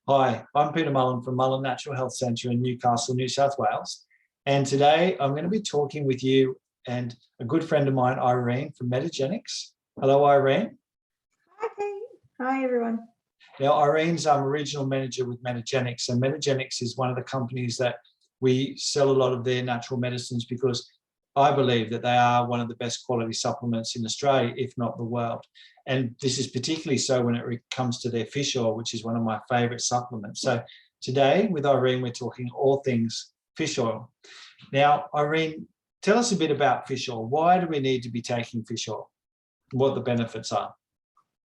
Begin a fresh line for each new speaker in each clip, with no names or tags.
Hi, I'm Peter Mullen from Mullen Natural Health Centre in Newcastle, New South Wales. And today I'm going to be talking with you and a good friend of mine, Irene from Metagenics. Hello, Irene.
Hi, Pete. Hi, everyone.
Now, Irene's a regional manager with Metagenics, and Metagenics is one of the companies that we sell a lot of their natural medicines because I believe that they are one of the best quality supplements in Australia, if not the world. And this is particularly so when it comes to their fish oil, which is one of my favourite supplements. So today with Irene, we're talking all things fish oil. Now, Irene, tell us a bit about fish oil. Why do we need to be taking fish oil? What the benefits are?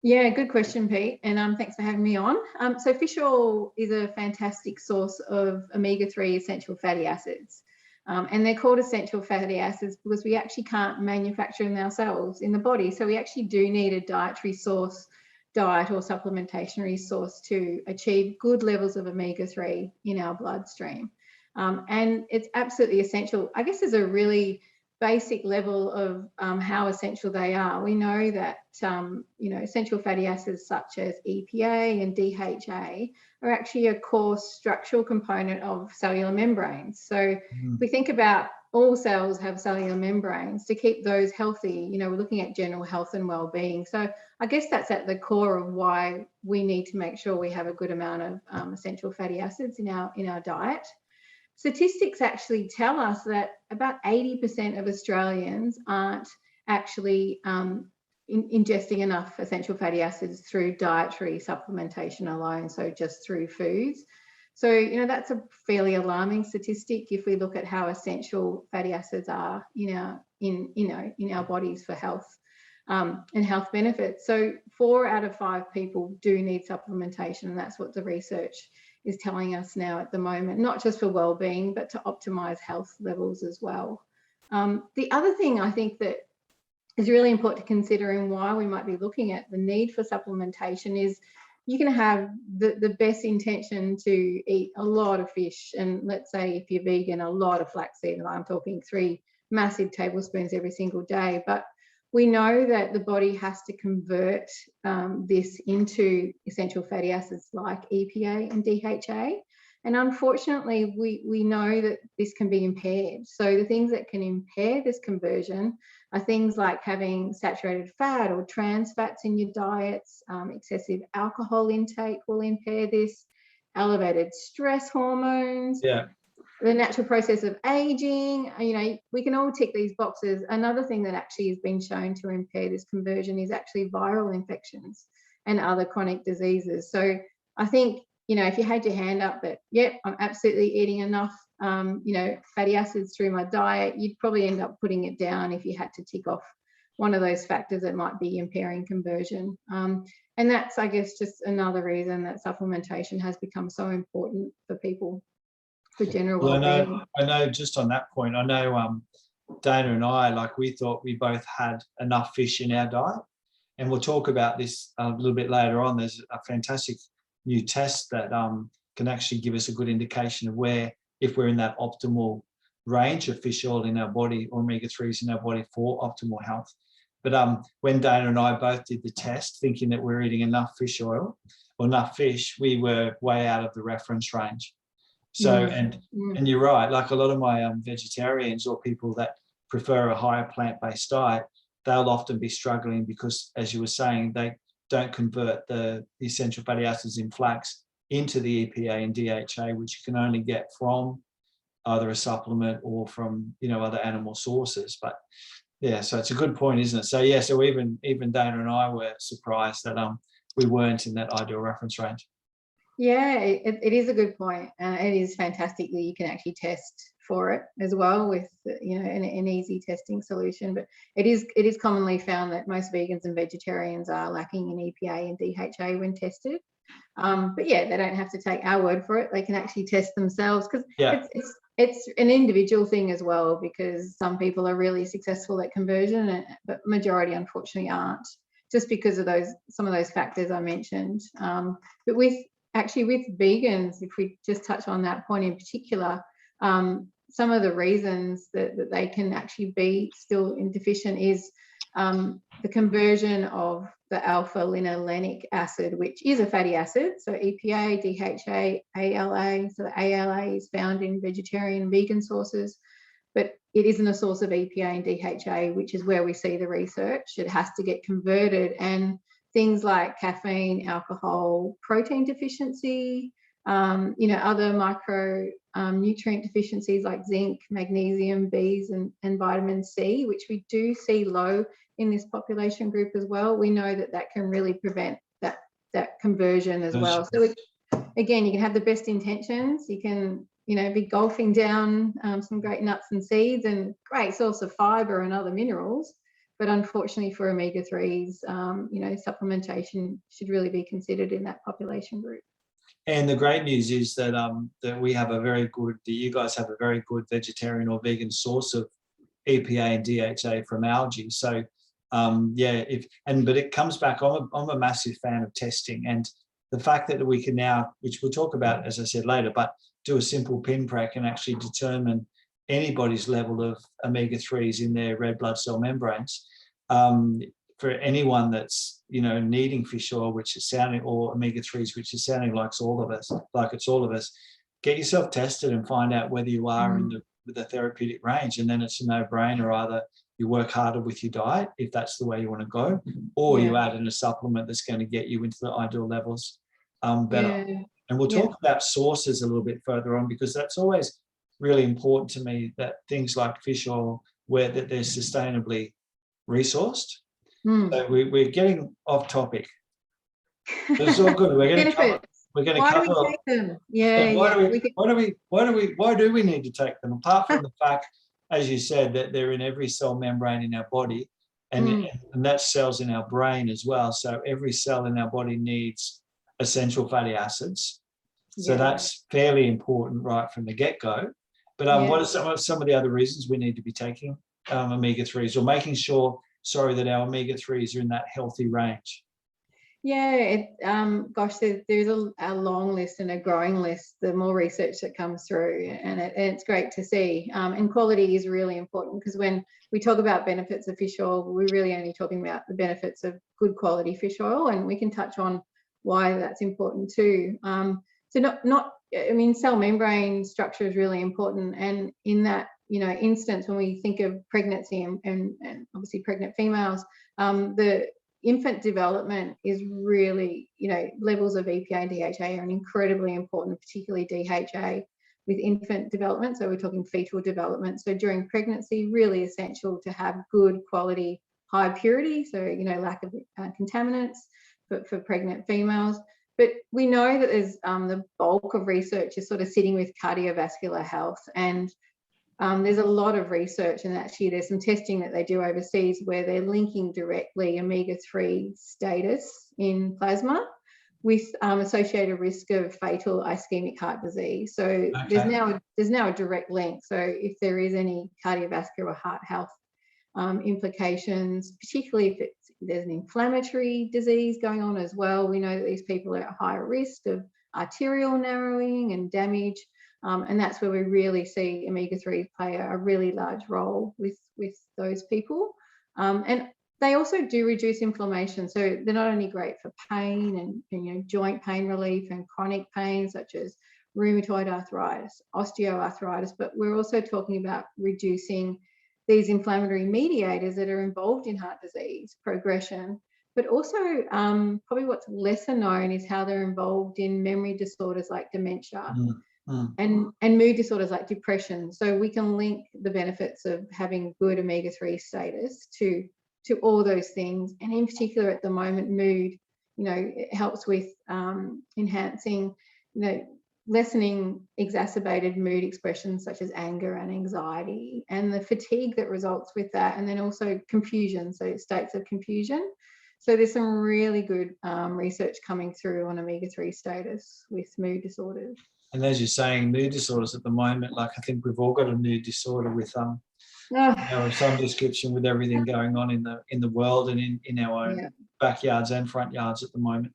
Yeah, good question, Pete. And thanks for having me on. So fish oil is a fantastic source of omega-3 essential fatty acids. And they're called essential fatty acids because we actually can't manufacture them ourselves in the body. So we actually do need a dietary source, diet or supplementation source to achieve good levels of omega-3 in our bloodstream. And it's absolutely essential. I guess there's a really basic level of how essential they are. We know that essential fatty acids such as EPA and DHA are actually a core structural component of cellular membranes. So if we think about all cells have cellular membranes, to keep those healthy, we're looking at general health and well-being. So I guess that's at the core of why we need to make sure we have a good amount of essential fatty acids in our diet. Statistics actually tell us that about 80% of Australians aren't actually ingesting enough essential fatty acids through dietary supplementation alone, so just through foods. So, that's a fairly alarming statistic if we look at how essential fatty acids are in our bodies for health and health benefits. So 4 out of 5 people do need supplementation, and that's what the research is telling us now at the moment, not just for well-being, but to optimize health levels as well. The other thing I think that is really important to consider in why we might be looking at the need for supplementation is you can have the best intention to eat a lot of fish. And let's say if you're vegan, a lot of flaxseed, and I'm talking 3 massive tablespoons every single day. But we know that the body has to convert this into essential fatty acids like EPA and DHA. And unfortunately, we know that this can be impaired. So the things that can impair this conversion are things like having saturated fat or trans fats in your diets, excessive alcohol intake will impair this, elevated stress hormones.
Yeah.
The natural process of aging, we can all tick these boxes. Another thing that actually has been shown to impair this conversion is actually viral infections and other chronic diseases. So I think, if you had your hand up that, yep, I'm absolutely eating enough, fatty acids through my diet, you'd probably end up putting it down if you had to tick off one of those factors that might be impairing conversion. And that's, I guess, just another reason that supplementation has become so important for people. For general well-being.
I know just on that point, I know Dana and I, we thought we both had enough fish in our diet. And we'll talk about this a little bit later on. There's a fantastic new test that can actually give us a good indication of if we're in that optimal range of fish oil in our body, or omega-3s in our body for optimal health. But when Dana and I both did the test, thinking that we're eating enough fish oil or enough fish, we were way out of the reference range. So, and you're right, like a lot of my vegetarians or people that prefer a higher plant-based diet, they'll often be struggling because, as you were saying, they don't convert the essential fatty acids in flax into the EPA and DHA, which you can only get from either a supplement or from, other animal sources. But yeah, so it's a good point, isn't it? So yeah, so even Dana and I were surprised that we weren't in that ideal reference range.
Yeah, it is a good point. It is fantastic that you can actually test for it as well with an easy testing solution. But it is commonly found that most vegans and vegetarians are lacking in EPA and DHA when tested. But yeah, they don't have to take our word for it. They can actually test themselves because it's an individual thing as well, because some people are really successful at conversion, but majority unfortunately aren't, just because of some of those factors I mentioned. But with vegans, if we just touch on that point in particular, some of the reasons that they can actually be still deficient is the conversion of the alpha-linolenic acid, which is a fatty acid, so EPA, DHA, ALA. So the ALA is found in vegetarian and vegan sources, but it isn't a source of EPA and DHA, which is where we see the research. It has to get converted, and things like caffeine, alcohol, protein deficiency, other micro nutrient deficiencies like zinc, magnesium, Bs, and vitamin C, which we do see low in this population group as well. We know that can really prevent that conversion as well. So again, you can have the best intentions. You can, be golfing down some great nuts and seeds and great source of fiber and other minerals. But unfortunately for omega-3s, supplementation should really be considered in that population group.
And the great news is that that we have you guys have a very good vegetarian or vegan source of EPA and DHA from algae. So but it comes back. I'm a massive fan of testing, and the fact that we can now, which we'll talk about, as I said later, but do a simple pinprick and actually determine anybody's level of omega-3s in their red blood cell membranes. For anyone that's needing fish oil, which is sounding, or omega-3s, which is sounding like it's all of us, get yourself tested and find out whether you are in the therapeutic range, and then it's a no-brainer. Either you work harder with your diet if that's the way you want to go, or you add in a supplement that's going to get you into the ideal levels better. Yeah. And we'll talk about sources a little bit further on, because that's always really important to me, that things like fish oil, that they're sustainably resourced. So we're getting off topic. But it's all good. We're going to cover. We're going to cover.
Why do we take them?
Why do we need to take them? Apart from the fact, as you said, that they're in every cell membrane in our body, and that's cells in our brain as well. So every cell in our body needs essential fatty acids. So that's fairly important right from the get-go. But what are some of the other reasons we need to be taking omega-3s, or making sure, that our omega-3s are in that healthy range?
There's a long list and a growing list, the more research that comes through, and it's great to see. And quality is really important, because when we talk about benefits of fish oil, we're really only talking about the benefits of good quality fish oil, and we can touch on why that's important too. Cell membrane structure is really important, and in that instance, when we think of pregnancy and obviously pregnant females, the infant development is really, levels of EPA and DHA are incredibly important, particularly DHA with infant development. So we're talking fetal development. So during pregnancy, really essential to have good quality, high purity, so lack of contaminants for pregnant females. But we know that there's the bulk of research is sort of sitting with cardiovascular health, and there's a lot of research, and actually there's some testing that they do overseas where they're linking directly omega-3 status in plasma with associated risk of fatal ischemic heart disease. So there's now a direct link. So if there is any cardiovascular heart health implications, particularly if there's an inflammatory disease going on as well, we know that these people are at higher risk of arterial narrowing and damage. And that's where we really see omega-3s play a really large role with those people. And they also do reduce inflammation. So they're not only great for pain and joint pain relief and chronic pain, such as rheumatoid arthritis, osteoarthritis, but we're also talking about reducing these inflammatory mediators that are involved in heart disease progression. But also probably what's lesser known is how they're involved in memory disorders like dementia. And mood disorders like depression. So we can link the benefits of having good omega-3 status to all those things. And in particular at the moment, mood, it helps with enhancing, lessening exacerbated mood expressions such as anger and anxiety, and the fatigue that results with that, and then also confusion, so states of confusion. So there's some really good research coming through on omega-3 status with mood disorders.
And as you're saying, mood disorders at the moment, like I think we've all got a mood disorder with some description with everything going on in the world and in our own backyards and front yards at the moment.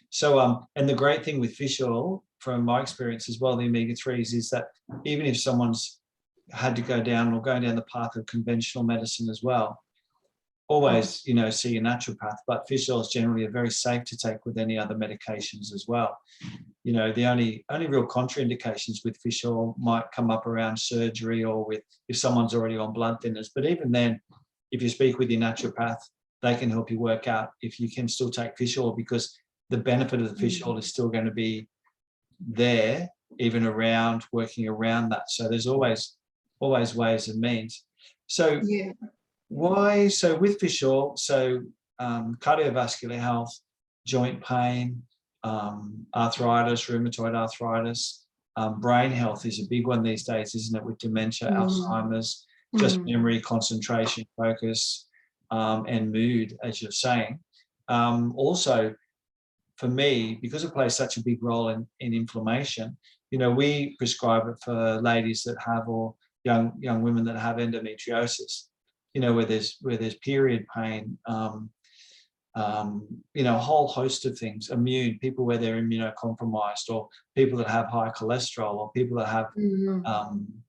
So and the great thing with fish oil, from my experience as well, the omega-3s, is that even if someone's had to go down or going down the path of conventional medicine as well, always, see a naturopath, but fish oils generally are very safe to take with any other medications as well. The only real contraindications with fish oil might come up around surgery or with if someone's already on blood thinners. But even then, if you speak with your naturopath, they can help you work out if you can still take fish oil, because the benefit of the fish oil is still going to be there, even around working around that. So there's always ways and means. So so with fish oil, cardiovascular health, joint pain, arthritis, rheumatoid arthritis, brain health is a big one these days, isn't it? With dementia, Alzheimer's, just memory, concentration, focus, and mood, as you're saying. Also, for me, because it plays such a big role in inflammation, we prescribe it for ladies that have, or young women that have endometriosis, where there's period pain, a whole host of things, people where they're immunocompromised, or people that have high cholesterol, or people that have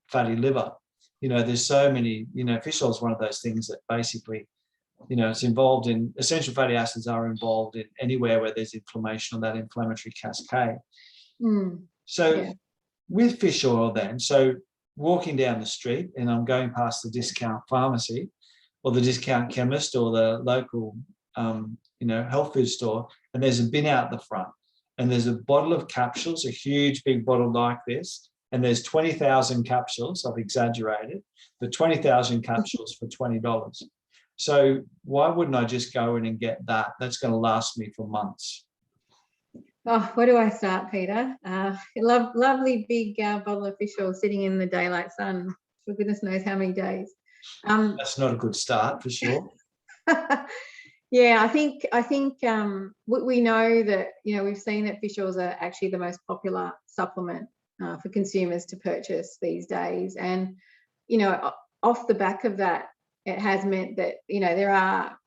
fatty liver. There's so many, fish oil is one of those things that basically, it's involved in, essential fatty acids are involved in anywhere where there's inflammation, or that inflammatory cascade. With fish oil then, so walking down the street and I'm going past the discount pharmacy or the discount chemist or the local, health food store, and there's a bin out the front and there's a bottle of capsules, a huge big bottle like this, and there's 20,000 capsules, I've exaggerated, but 20,000 capsules for $20. So why wouldn't I just go in and get that? That's going to last me for months.
Oh, where do I start, Peter? Lovely big bottle of fish oil sitting in the daylight sun for goodness knows how many days.
That's not a good start for sure.
Yeah, I think we know that, we've seen that fish oils are actually the most popular supplement for consumers to purchase these days. And, off the back of that, it has meant that, there are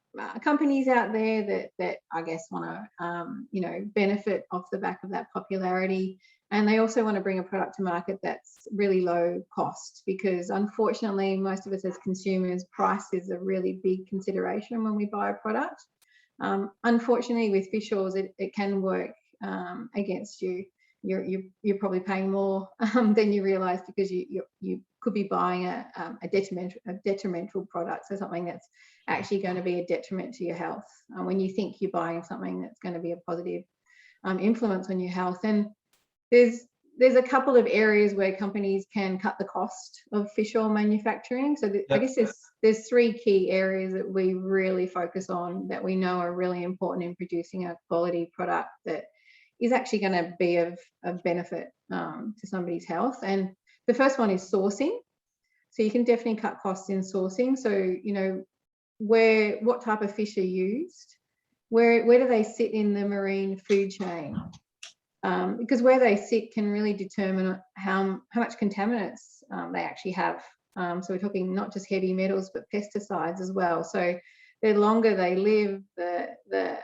companies out there that I guess want to, benefit off the back of that popularity. And they also want to bring a product to market that's really low cost, because unfortunately, most of us as consumers, price is a really big consideration when we buy a product. Unfortunately, with fish oils, it can work against you. You're probably paying more than you realise, because you could be buying a detrimental product, so something that's actually going to be a detriment to your health when you think you're buying something that's going to be a positive influence on your health. And there's a couple of areas where companies can cut the cost of fish oil manufacturing. So I guess there's three key areas that we really focus on that we know are really important in producing a quality product that is actually going to be of benefit to somebody's health. And the first one is sourcing. So you can definitely cut costs in sourcing. So, what type of fish are used? Where do they sit in the marine food chain? Because where they sit can really determine how much contaminants they actually have. So we're talking not just heavy metals, but pesticides as well. So the longer they live, the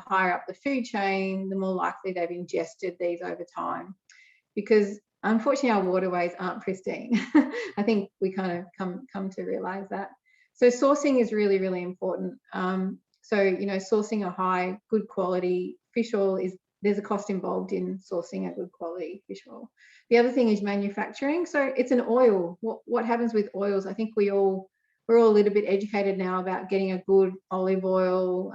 higher up the food chain, the more likely they've ingested these over time. Because unfortunately, our waterways aren't pristine. I think we kind of come to realise that. So sourcing is really, really important. Sourcing a high, good quality fish oil there's a cost involved in sourcing a good quality fish oil. The other thing is manufacturing. So it's an oil. What happens with oils? I think we're all a little bit educated now about getting a good olive oil,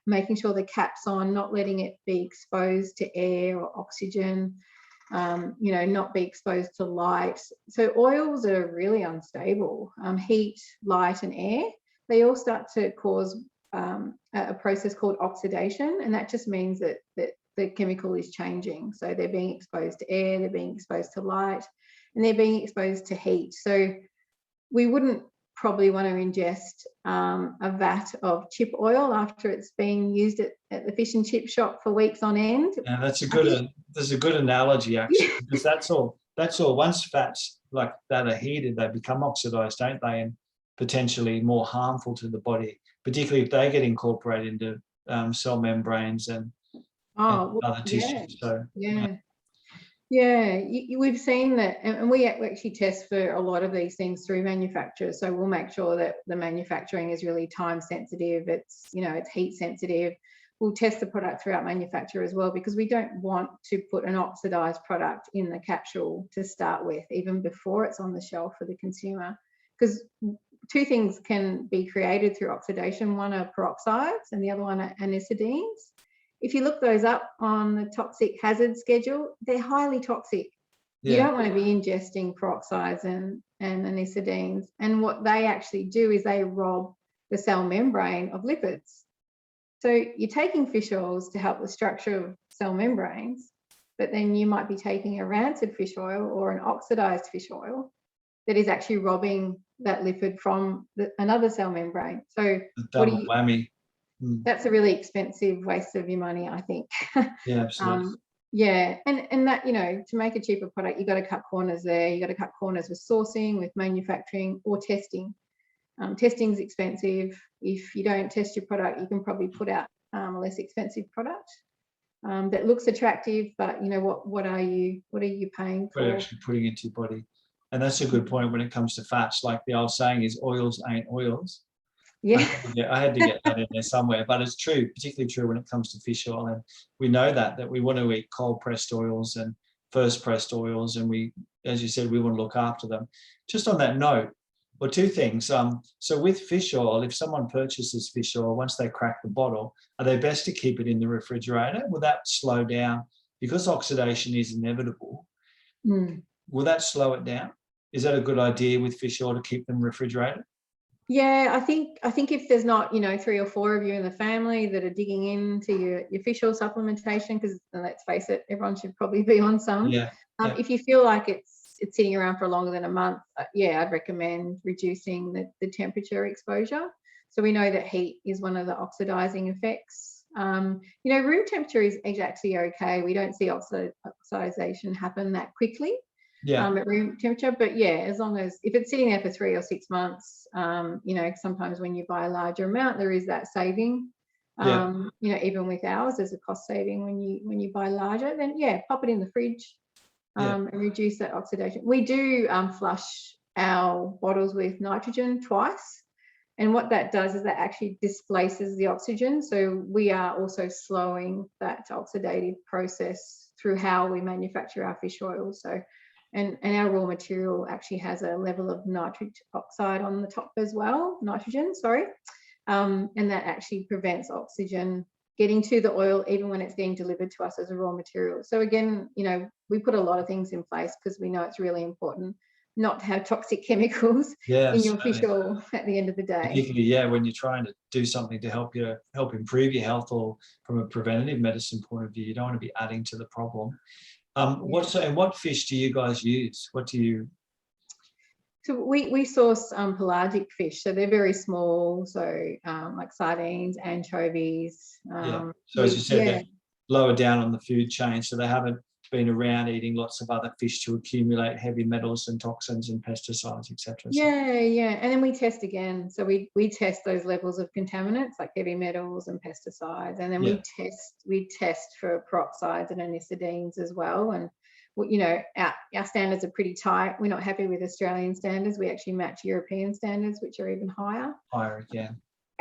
making sure the cap's on, not letting it be exposed to air or oxygen, not be exposed to light. So oils are really unstable. Heat, light, and air, they all start to cause a process called oxidation, and that just means that the chemical is changing. So they're being exposed to air, they're being exposed to light, and they're being exposed to heat. So we wouldn't probably want to ingest a vat of chip oil after it's been used at the fish and chip shop for weeks on end.
Yeah, that's a good analogy, actually, because that's all. Once fats like that are heated, they become oxidized, don't they, and potentially more harmful to the body, particularly if they get incorporated into cell membranes and other tissues. So
Yeah, we've seen that, and we actually test for a lot of these things through manufacturers. So we'll make sure that the manufacturing is really time sensitive. It's, you know, it's heat sensitive. We'll test the product throughout manufacture as well, because we don't want to put an oxidized product in the capsule to start with, even before it's on the shelf for the consumer. Because two things can be created through oxidation. One are peroxides and the other one are anisodines. If you look those up on the toxic hazard schedule, they're highly toxic. You don't want to be ingesting peroxides and anisodines. And what they actually do is they rob the cell membrane of lipids. So you're taking fish oils to help the structure of cell membranes, but then you might be taking a rancid fish oil or an oxidized fish oil that is actually robbing that lipid from another cell membrane. So
double whammy.
That's a really expensive waste of your money, I think.
Yeah, absolutely.
Yeah, and that, you know, to make a cheaper product, you've got to cut corners there. You've got to cut corners with sourcing, with manufacturing, or testing. Testing's expensive. If you don't test your product, you can probably put out a less expensive product that looks attractive, but you know, what are you paying for?
What are you actually putting into your body? And that's a good point when it comes to fats. Like the old saying is, oils ain't oils.
Yeah.
I had to get that in there somewhere, but it's true, particularly true when it comes to fish oil. And we know that we want to eat cold pressed oils and first pressed oils, and we, as you said, we want to look after them. Just on that note, well, two things. So with fish oil, if someone purchases fish oil, once they crack the bottle, are they best to keep it in the refrigerator? Will that slow down, because oxidation is inevitable? Will that slow it down? Is that a good idea with fish oil to keep them refrigerated?
Yeah, I think if there's not, you know, 3 or 4 of you in the family that are digging into your fish oil supplementation, because let's face it, everyone should probably be on some. If you feel like it's sitting around for longer than a month, I'd recommend reducing the temperature exposure. So we know that heat is one of the oxidizing effects. You know, room temperature is actually okay. We don't see oxidization happen that quickly. At room temperature, but as long as, if it's sitting there for 3 or 6 months, you know, sometimes when you buy a larger amount, there is that saving. You know, even with ours, there's a cost saving when you buy larger. Then pop it in the fridge and reduce that oxidation. We do flush our bottles with nitrogen twice, and what that does is that actually displaces the oxygen. So we are also slowing that oxidative process through how we manufacture our fish oil. So. And our raw material actually has a level of nitric oxide on the top as well, nitrogen, sorry. And that actually prevents oxygen getting to the oil, even when it's being delivered to us as a raw material. So again, you know, we put a lot of things in place because we know it's really important not to have toxic chemicals in your fish oil at the end of the day.
Particularly, when you're trying to do something to help improve your health, or from a preventative medicine point of view, you don't want to be adding to the problem. What fish do you guys use? What do you?
So we source pelagic fish, so they're very small. So like sardines, anchovies.
So as you said, they're lower down on the food chain, so they haven't been around eating lots of other fish to accumulate heavy metals and toxins and pesticides, etc.
And then we test again. So we test those levels of contaminants like heavy metals and pesticides, and then we test for peroxides and anisodines as well. And you know, our standards are pretty tight. We're not happy with Australian standards. We actually match European standards, which are even higher.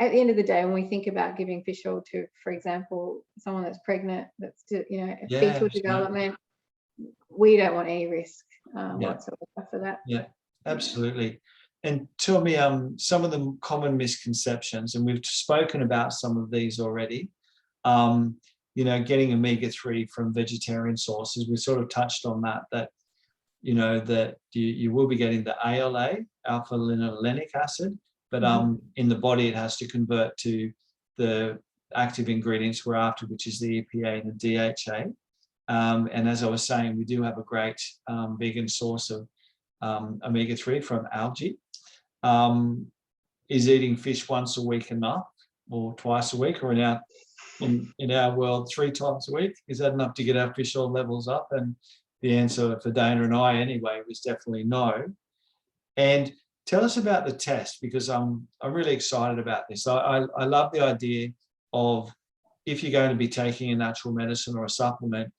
At the end of the day, when we think about giving fish oil to, for example, someone that's pregnant, that's, you know, fetal development, we don't want any risk whatsoever for that.
Absolutely. And tell me some of the common misconceptions, and we've spoken about some of these already. You know, getting omega-3 from vegetarian sources, we sort of touched on that you know, that you will be getting the ALA, alpha-linolenic acid, but in the body it has to convert to the active ingredients we're after, which is the EPA and the DHA. And as I was saying, we do have a great vegan source of omega-3 from algae. Is eating fish once a week enough, or twice a week, or in our world 3 times a week? Is that enough to get our fish oil levels up? And the answer for Dana and I anyway was definitely no. And tell us about the test, because I'm really excited about this. I love the idea of, if you're going to be taking a natural medicine or a supplement,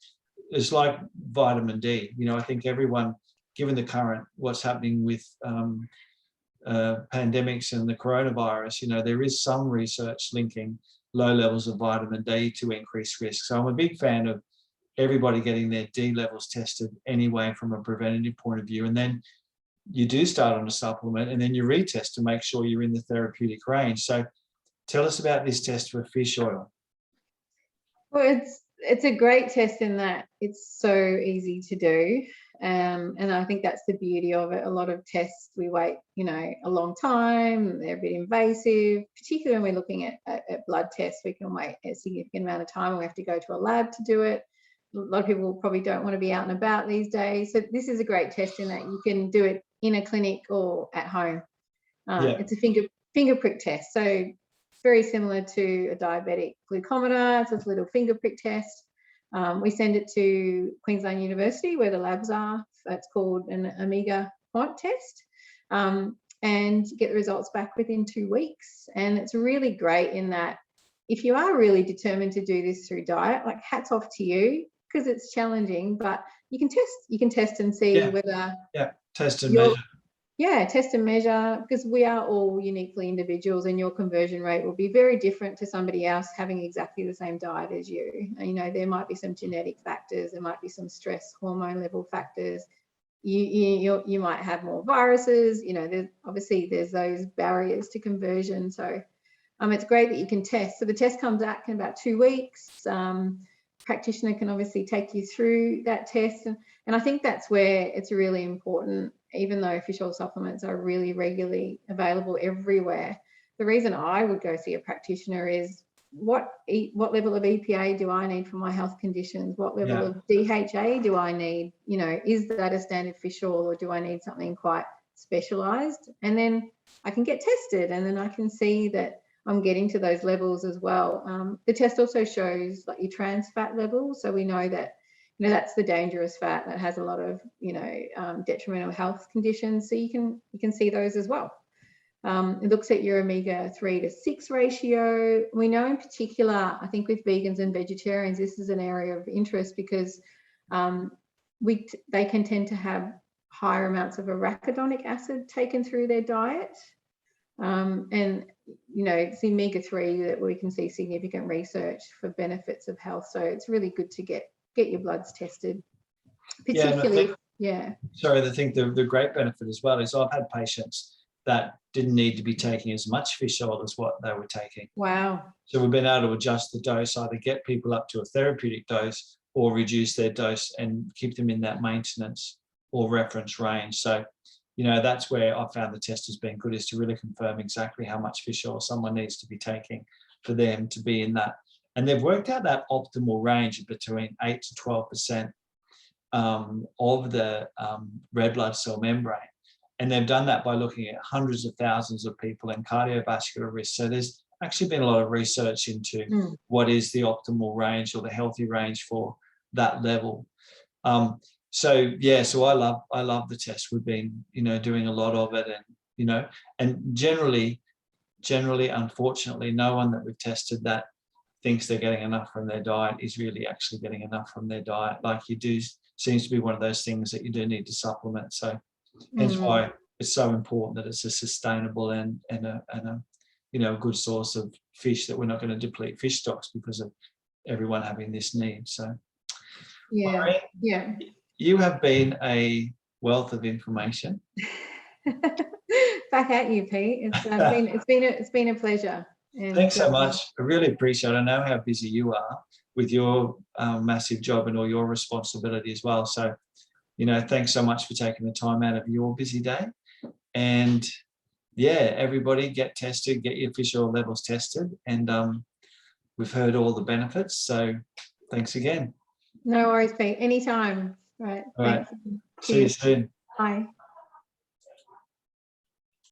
it's like vitamin D. You know, I think everyone, given the current, what's happening with pandemics and the coronavirus, you know, there is some research linking low levels of vitamin D to increased risk. So I'm a big fan of everybody getting their D levels tested anyway from a preventative point of view. And then you do start on a supplement and then you retest to make sure you're in the therapeutic range. So tell us about this test for fish oil.
Well, it's a great test in that it's so easy to do. And I think that's the beauty of it. A lot of tests, we wait, you know, a long time. They're a bit invasive, particularly when we're looking at blood tests. We can wait a significant amount of time and we have to go to a lab to do it. A lot of people probably don't want to be out and about these days. So this is a great test in that you can do it in a clinic or at home. It's a finger prick test. So very similar to a diabetic glucometer. It's a little finger prick test. We send it to Queensland University where the labs are. It's called an Omega quant test, and get the results back within 2 weeks. And it's really great in that if you are really determined to do this through diet, like hats off to you, because it's challenging, but you can test and see whether
test and measure.
Test and measure, because we are all uniquely individuals and your conversion rate will be very different to somebody else having exactly the same diet as you. You know, there might be some genetic factors, there might be some stress hormone level factors. You might have more viruses, you know, there's those barriers to conversion. So it's great that you can test. So the test comes out in about 2 weeks. Practitioner can obviously take you through that test. And I think that's where it's really important, even though fish oil supplements are really regularly available everywhere. The reason I would go see a practitioner is what level of EPA do I need for my health conditions? What level of DHA do I need? You know, is that a standard fish oil or do I need something quite specialized? And then I can get tested and then I can see that I'm getting to those levels as well. The test also shows like your trans fat levels. So we know that, you know, that's the dangerous fat that has a lot of, you know, detrimental health conditions. So you can see those as well. It looks at your omega-3 to 6 ratio. We know in particular, I think with vegans and vegetarians, this is an area of interest because they can tend to have higher amounts of arachidonic acid taken through their diet. And, you know, it's omega-3 that we can see significant research for benefits of health. So it's really good to get your bloods tested, particularly.
Sorry, I think the great benefit as well is I've had patients that didn't need to be taking as much fish oil as what they were taking.
Wow.
So we've been able to adjust the dose, either get people up to a therapeutic dose or reduce their dose and keep them in that maintenance or reference range. So, you know, that's where I found the test has been good, is to really confirm exactly how much fish oil someone needs to be taking for them to be in that. And they've worked out that optimal range of between 8 to 12% of the red blood cell membrane. And they've done that by looking at hundreds of thousands of people and cardiovascular risk. So there's actually been a lot of research into what is the optimal range or the healthy range for that level. So I love the test. We've been, you know, doing a lot of it, and, you know, and generally, unfortunately, no one that we've tested that thinks they're getting enough from their diet is really actually getting enough from their diet. Like you do, seems to be one of those things that you do need to supplement. So hence why it's so important that it's a sustainable and a you know, a good source of fish, that we're not going to deplete fish stocks because of everyone having this need. So Irene, you have been a wealth of information.
Back at you, Pete. It's been a pleasure. And
thanks so much. I really appreciate it. I know how busy you are with your massive job and all your responsibility as well. So, you know, thanks so much for taking the time out of your busy day. And everybody get tested, get your fish oil levels tested. And we've heard all the benefits. So thanks again.
No worries, Pete. Anytime. Right.
All right. See you soon.
Bye.